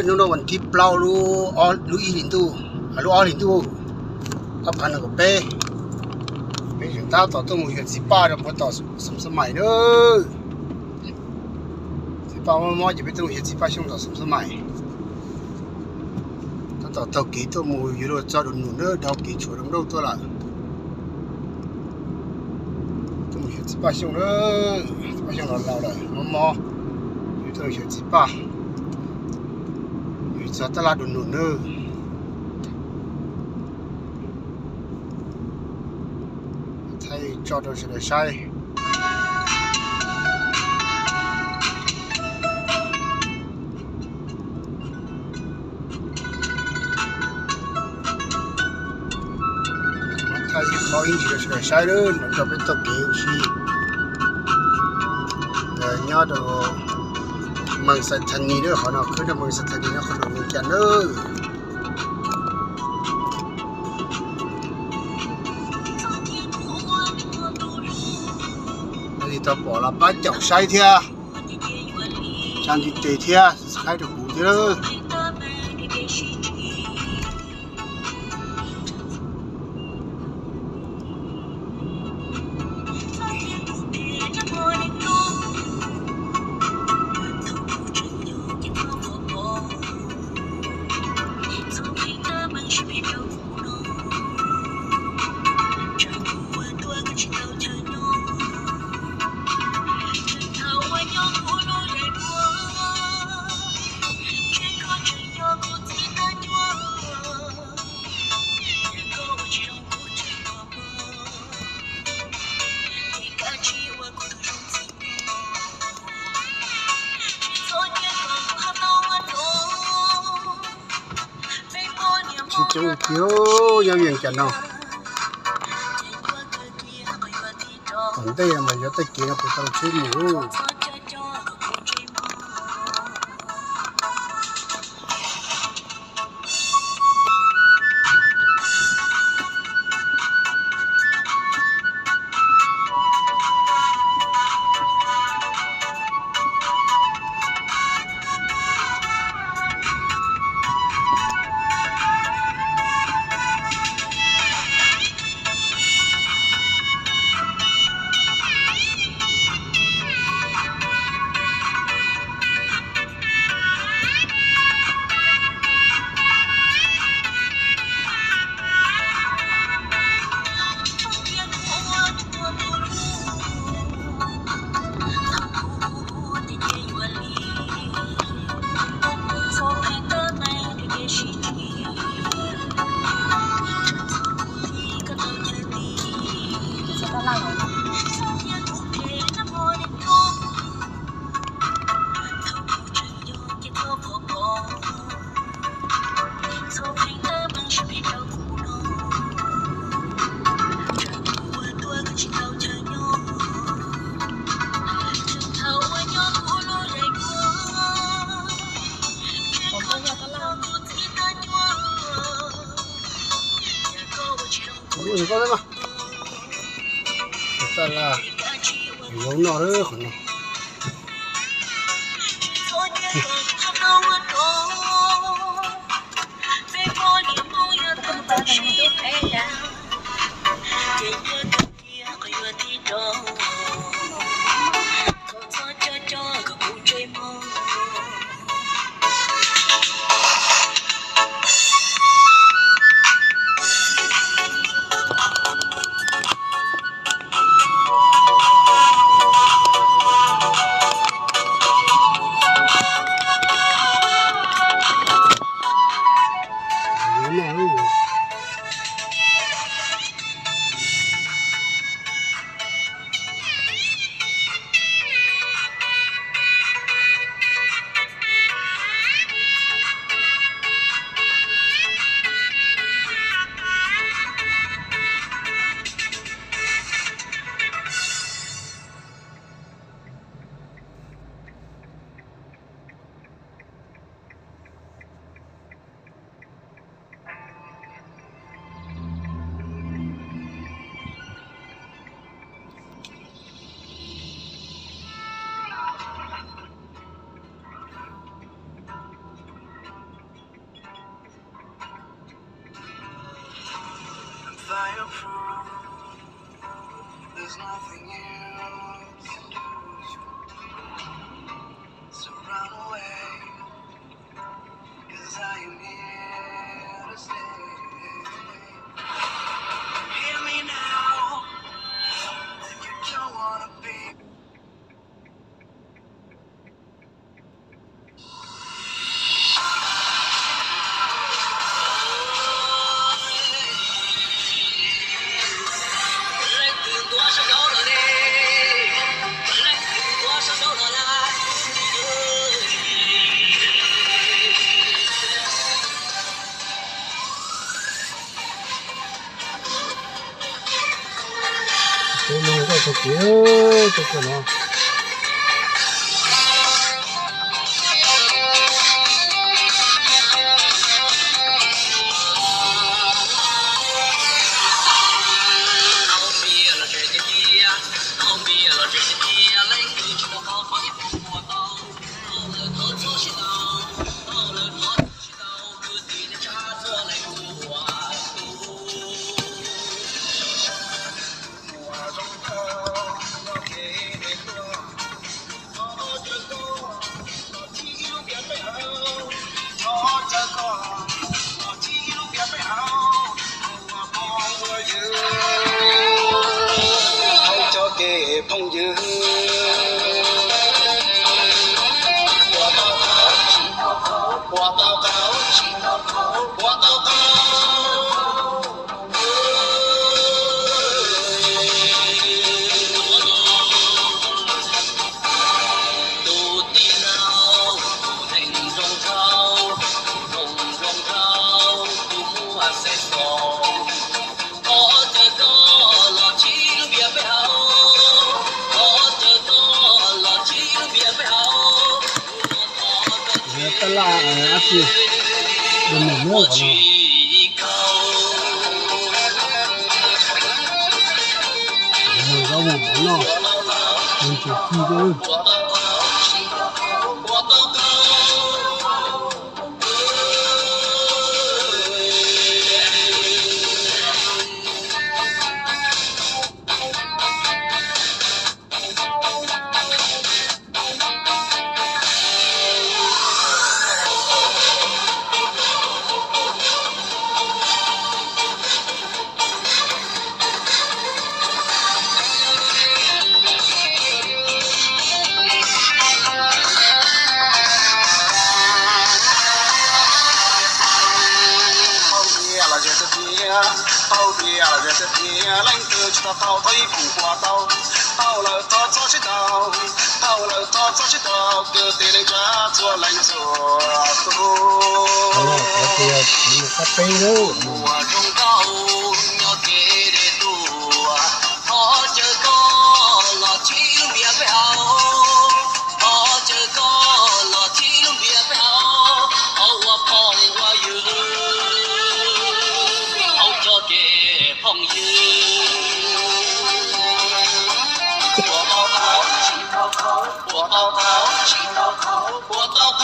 nó đâu vẫn tiếp plau lu y linh tu lu o linh tu ấp ăn được bé bây giờ tao tao tôi muốn hiện gì ba rồi bắt tao sắm mày nữa gì ba mà chỉ biết tôi hiện gì ba xong tao sắm mày tao kỹ tôi mua rồi cho được nụ nữa đào kỹ chỗ đâu tôi là tôi muốn hiện gì ba xong nữa ba xong là lao rồi mò tôi hiện gì ba giờ ta là được nụ nữa thay cho tôi sẽ sai thay khó in chỉ sẽ sai hơn nó cho biết tập kiểu gì nhớ đồ mang sạch thành gì nữa họ nào cứ là mang sạch thành gì nó không được mình chán nữa thì tao bỏ là bắt chậu say thia chẳng thì tùy thia khai được củ thế đó chỉ trông thiếu giáo viên chẳng nào còn đây là mà nhớ tay kia của tao chơi mũ ủa có đấy mà ta là giống nó đấy còn nào 这个呢？朋友，我到高，都地老，不停中头，中头，不木啊塞松，我这个老七路别背后。ตลาดอาชีพเป็นหนึ่งเรื่องของเราเราหมุนเนาะมันจุดที่ด้วยtao bia là về tết bia lanh từ cho tao thấy cùng qua tao là tao chỉ tao là tao chỉ tao cứ tiền để trả cho lanh cho tôi mùa trong cao nhỏ kia để tua họ chờ có là chỉ bia phải họ chờ có là chỉ bia phải họ qua phong qua dư朋友，我到高，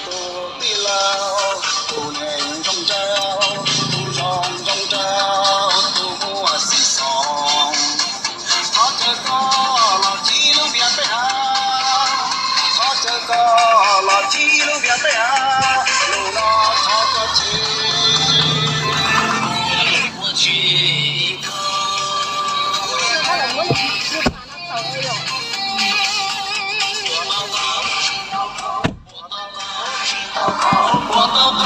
土地老，土年中招，中招，土木啊西松，他这个老几路边背好。这个老几路边背啊，路老超过去，我去一个。我到高。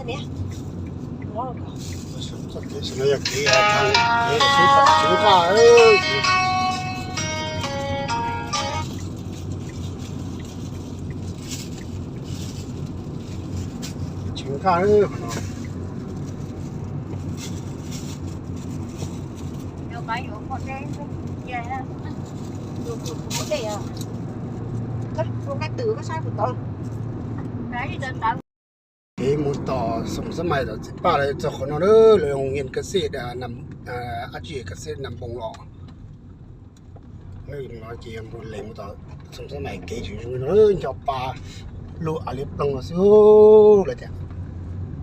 thế này ngon không什么也可以看，也挺好哎。请看哎，有白有黄đen về ha được có đây à có cái từ có sai một tờ cái gì đơn đau cái một tờ sống sớm mai đó chỉ ba là cho họ nó nữa là hồng yên cái xe đã nằm chị cái xe nằm bông lọ nói chị em một lấy một tờ sống sớm mai cái chuyện nó cho ba lúa ali plong nó số là thế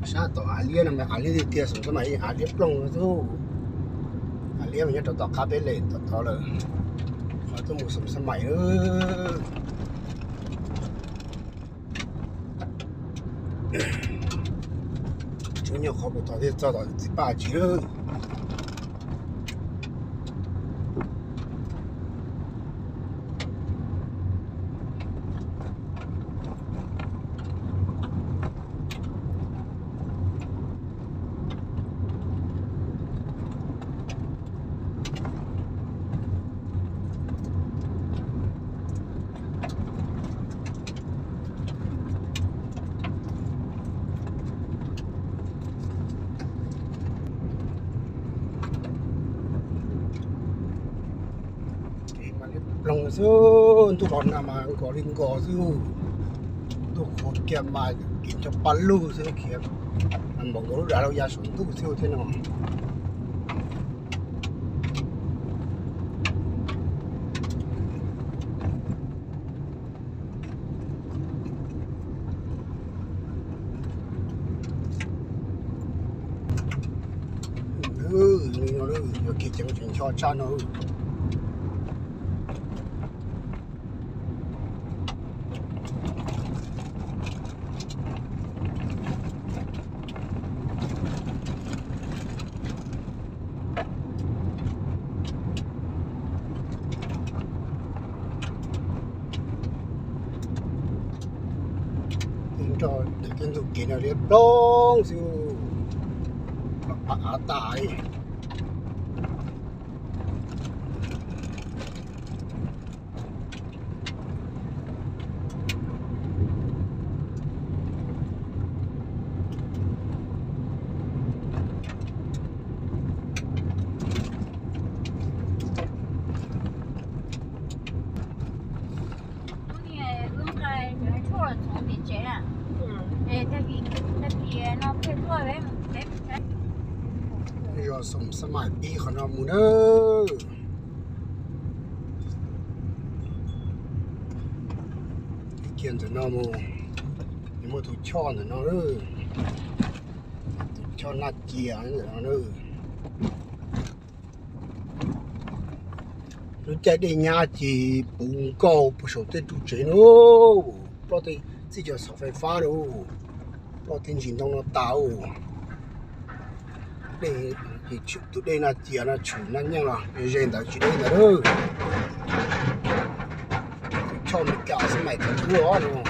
sao tờ ali nằm ali thì tia sống sớm mai ali plong nó số ali mình cho tờ cà phê lên tờ là họ tôi một sống sớm mai nữa chủ nhiều khó bị tao đi cho tao chỉ ba chỉ nữa lòng số tụ còn nằm mà có linh cò số tụ khốt kiếm mà kiếm cho bắn lù số kiếm anh bảo nó đã lâu ra xuống tụ siêu thế nào nó kia chẳng chuyện cho cha nó cho để kiến thức kiến là liệt đông siêu bả tài rồi sống sớm mai đi khỏi nó muốn nữa cái kiện thì nó mua nhưng mà tôi cho nó nữa tôi cho nát chè nó nữa tôi chạy đi nhà chỉ bùng cầu bù sầu tết chủ chế nữa bao thì chỉ cho sập phải phá đâu bao thiên nhiên đông nó tao để thì tụi đây là chỉ là chủ năng nhau là人的chỉ đây là đâu cho mình cả sẽ mày thật thua đúng không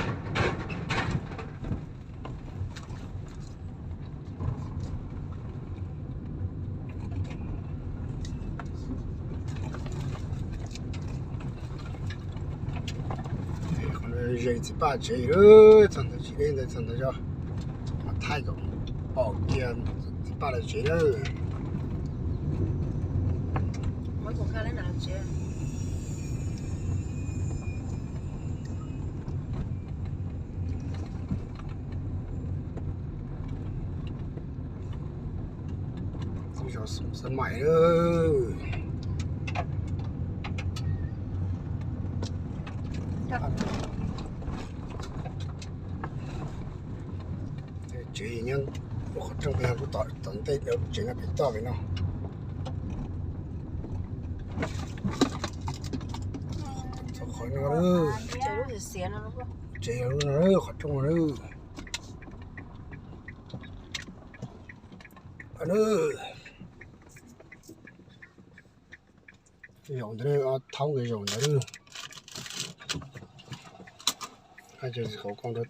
còn人只把这个真的只đây là真的叫太高保健把它这个。mỗi cuộc ca lấy nào chứ bây giờ sân mãi ơi chị nhân trong cái của tỏi tận tây đều chuyện là bị to vậy nó khỏi nó nữa trời lúc thì xé nó đúng không chị nó nữa khỏi trong nó nữa anh ơi dòng đấy tháo cái dòng đấy hai giờ khẩu con đất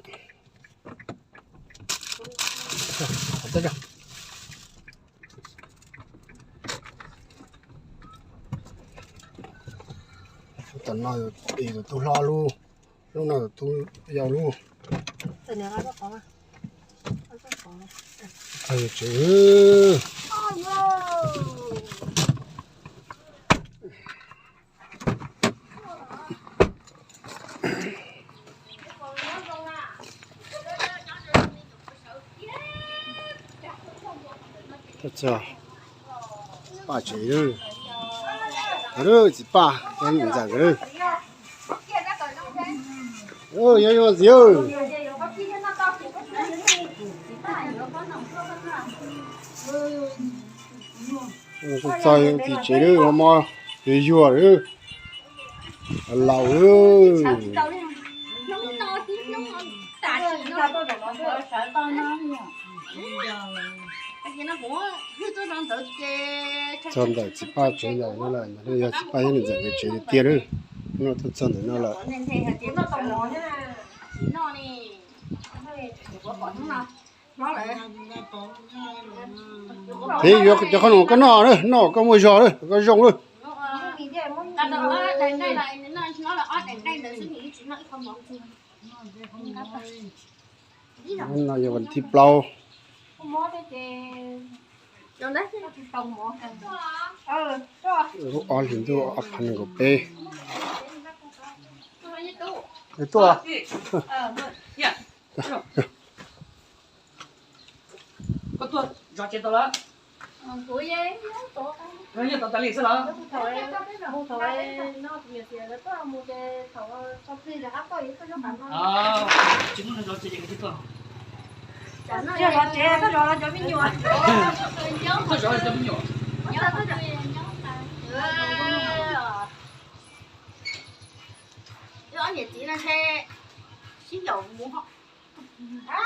tới rồi. Tận nói thì tôi lo luôn, lúc nào tôi giàu luôn. Từ nhà nó có mà. Thầy chứ. Thật sao? Ba chế rồi. Rồi chị ba, em nhìn ra rồi. Ôi, yo gì ơi. Tôi thì chế rồi mà thì vừa rồi. Lâu rồi. Chân đấy chỉ ba chế rồi nó là nó giờ chỉ ba những cái chế tiền rồi. Nó thật chân đấy nó là. Thế giờ cho con cái nọ nữa, nọ có mồi giò nữa, có rong nữa. Nó giờ vẫn thịt bao. Ăn thì tôi ăn phần của bé. Cái to à? Có tuột gió chết tao đó. Nó như tao lịch sao đó. Chúng nó gió chết cái gì Nó rồi cho mình nhiều. Nó gió cho mình nhiều.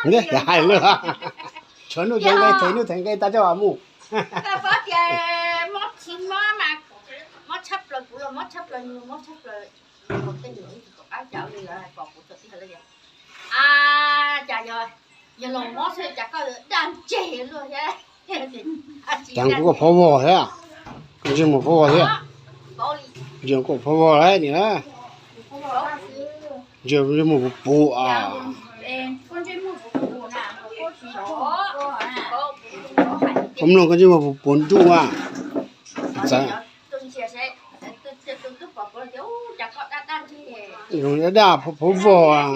Đấy, hai nữa. Chọn nó giống cái thấy nó thành cái ta cho mù. Ta phát về mót chín mà mót chấp rồi cũng là mót chấp rồi nhiều mót chấp rồi một cái nữa có áo chảo đi là còn của tự là gì à trời ơi giờ lòng mót sẽ chả có đang chè luôn thế Chẳng có phô bò thế à? Cái gì mà phô bò thế à? Giờ có phô bò đấy nhỉ? Giờ cái một bộ à? Không nó cái gì mà bốn chung à? Dạ. Rồi đã đạp phô bò à?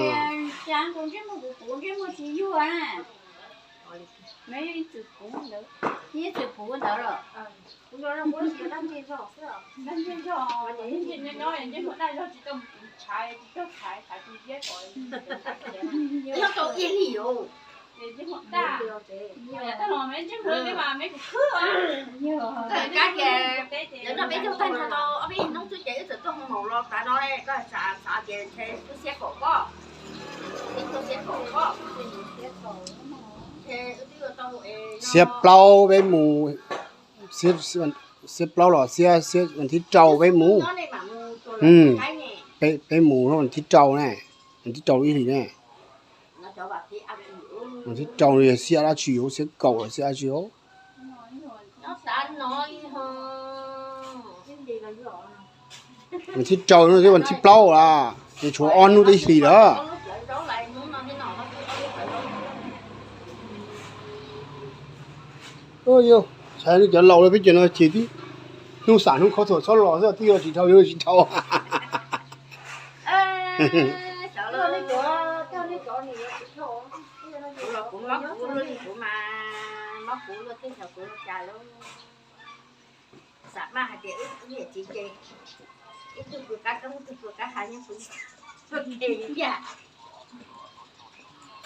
mấy chục cũng được, mấy chục cũng đỡ rồi. Chúng tôi đang muốn gì đang trên trò, đang trên trò. Những cái nói những cái này nó chỉ cần trái, chỉ cần trái thì dễ rồi. Nó có gì liệu? Chứ không ta, ta nói mấy chứ hơn cái mà mấy cái khứ à. Cái kìa, giờ nó bé trong tay nó to, ở bên nông thôn chạy từ trong màu lo, tại nó đây có xả tiền thế cứ xét cổ có, cứ xét cổ có. Xếp lâu với mù xếp lâu là xếp mình thịt trâu với mù với mù nó mình thịt trâu này mình thịt trâu ý gì này mình thịt trâu này xếp lá chiếu xếp cẩu là xếp lá chiếu mình thịt trâu nó cái mình thịt lâu là mình chúa on nó đi gì đó. Ôi yêu, sai nó chở lâu rồi bây giờ nó chỉ đi, nông sản không có thổ số lò rồi tiêu chỉ thâu chỉ thâu.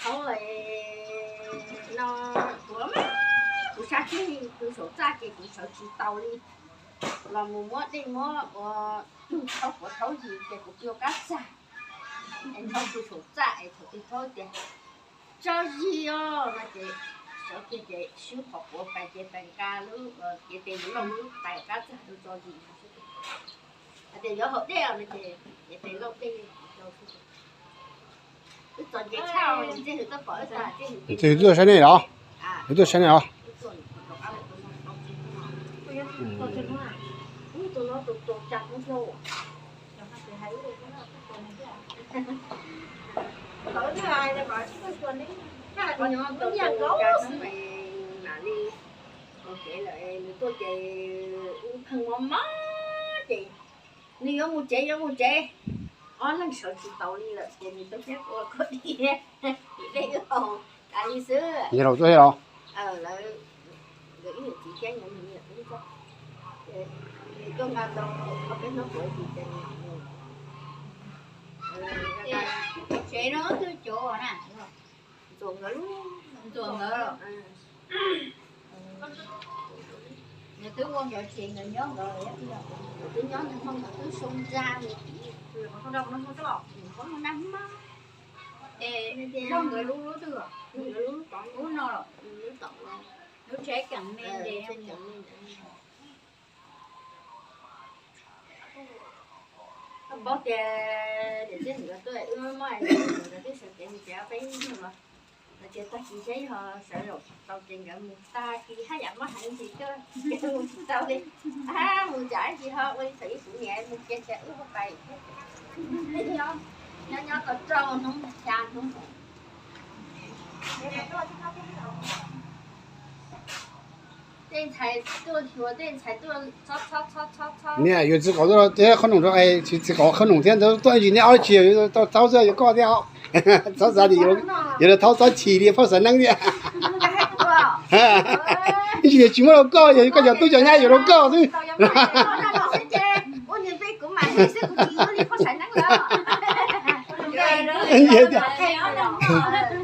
Không rồi nó cú sa chi cú sổ sa chi cú sổ chi tàu đi là mùa mót đi mót thấu của thấu gì thì cú kêu cá sa anh thấu cú sổ sa anh thấu đi thấu tiền cho gì là chị cho chị siêu học của bài chị bài ca luôn chị tiền luôn bài cá sa luôn cho gì thì giờ học đeo là chị tiền luôn đi thì tôi sao rồi sẽ được bỏ ra Thì tôi sẽ này đó. 有做香料啊，你有冇姐有冇姐？我能手指头里了，姐你都别我可以，你那个咖喱丝，你老做些了，了，有一几天有你也不知道，你刚刚到我跟他说几天，姐nó tôi chỗ nè, chuồng ngữ, chuồng ngữ rồi. Nhà tứ quân giờ chuyện người nhớ rồi á, tứ nhớ nhưng không tứ xung ra rồi, không đâu nó không có một năm á, không người lú lú được, lú còn lú no rồi, lú tổng rồi, lú trẻ cần men để không có cái để cái người tôi ưa mai người cái sự kiện trẻ phải mà là chị ta chỉ thấy họ sợ rồi tao chuyện gặp người ta khi hai dặm nó hạnh gì cơ tao đi mùi giải gì ho quay thủy phụ nhẹ một trên xe ướp bày nó tao trâu không chan không电菜多说电菜多炒。你看有只搞到这可能说哎，去搞可能天都短几年2期，有到早上又搞掉，早上的有的掏7的跑神能的，你现在寂寞了搞，有个叫都叫人家有了搞对。我你被狗买黑色狗鸡，你跑神能了。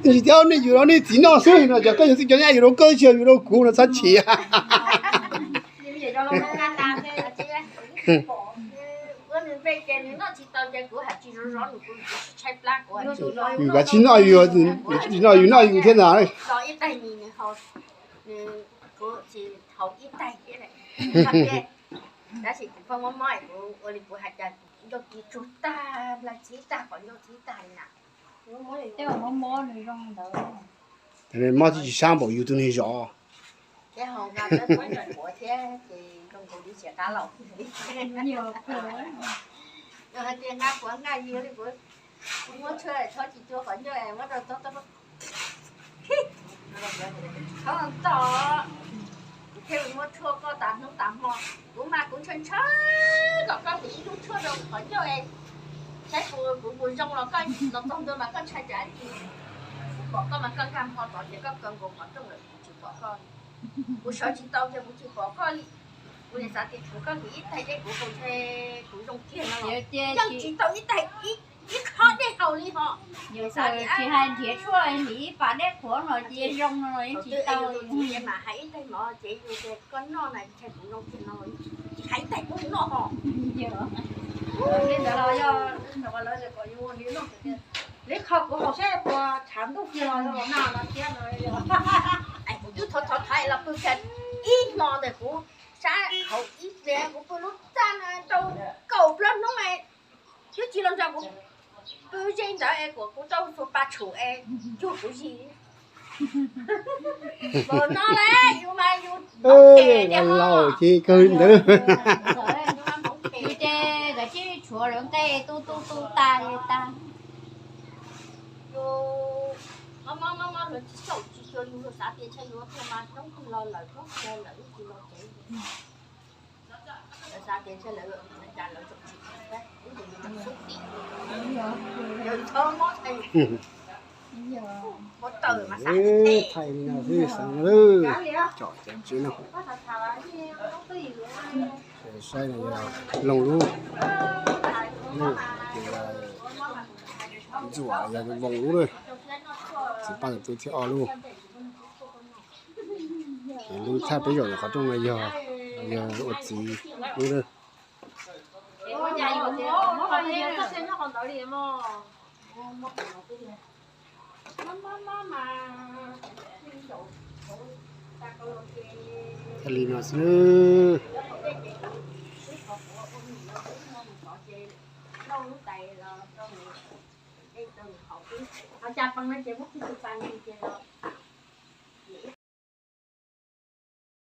你条你有了你电脑手了，就跟就是叫人家有了搞笑，有了苦了才去啊。有个去哪有？去哪有天哪嘞？到一代你好，我是头一代的嘞。但是方妈妈我哋不係就有幾大啦，幾大còn有幾大啦。แต่ว่า摸你用的。但是毛去上报有东西少。cái hồ ngầm đó mỗi lần mỗi thế thì công cụ đi xe cá lồng nhiều cửa rồi thì ngã của ngã nhiều đi của muốn chơi thôi chỉ cho phấn cho em bắt đầu tốt không to khi mình muốn thua có tạm không tạm ho cũng mà cũng chân chơi còn có gì cũng thua đâu phấn cho em trái của trong nó coi nó không đâu mà con trai trái gì bỏ con mà con cam ho tỏ chỉ có con gồm ở trong này chỉ bỏ con我手指刀就不去包括你，我连啥地出个一袋的股份才股中天了，要知道一袋一靠的好厉害。nhiều thời chỉ hai thiệt rồi nghĩ bà đét của rồi chỉ rong rồi chỉ tao nhưng mà hãy tay mà chị dù con nó này chạy cũng nông thiên rồi hãy tay cũng nó họ nhiều nên là do nó là có yêu lý nó lấy khóc của họ sẽ qua tháng đầu kia rồi nào nó kia rồi ai cũng cứ thọ thay là tôi cần ít mò để của xa hậu ít để của tôi lúc ra này đâu cầu lên nó mày chứ chỉ làm sao của tôi trên đó em của tôi số 3 chủ em chú của gì rồi nó lấy yêu mà yêu lâu chi cười nữa. đi chơi cái chứ chúa lớn cây tu ta mà rồi sầu chỉ cho yêu rồi xã tiền chơi yêu thôi mà không lo lời không lo lời chỉ lo chơi rồi xã tiền chơi lợi mình trả lợi chục triệu đấy cái gì mình suốt tiền rồi thôi mất thì một từ mà xã tiền thầy nào thứ sáng lư chọn chém chứ nào xoay này là lồng luôn rủa là cái vòng lú rồi chỉ bắt được tôi theo luôn lú thay bây giờ có trong này giờ ột gì lú đây thật lì nó xưa họ chặt bằng nó chỉ mất cái bàn gì kia rồi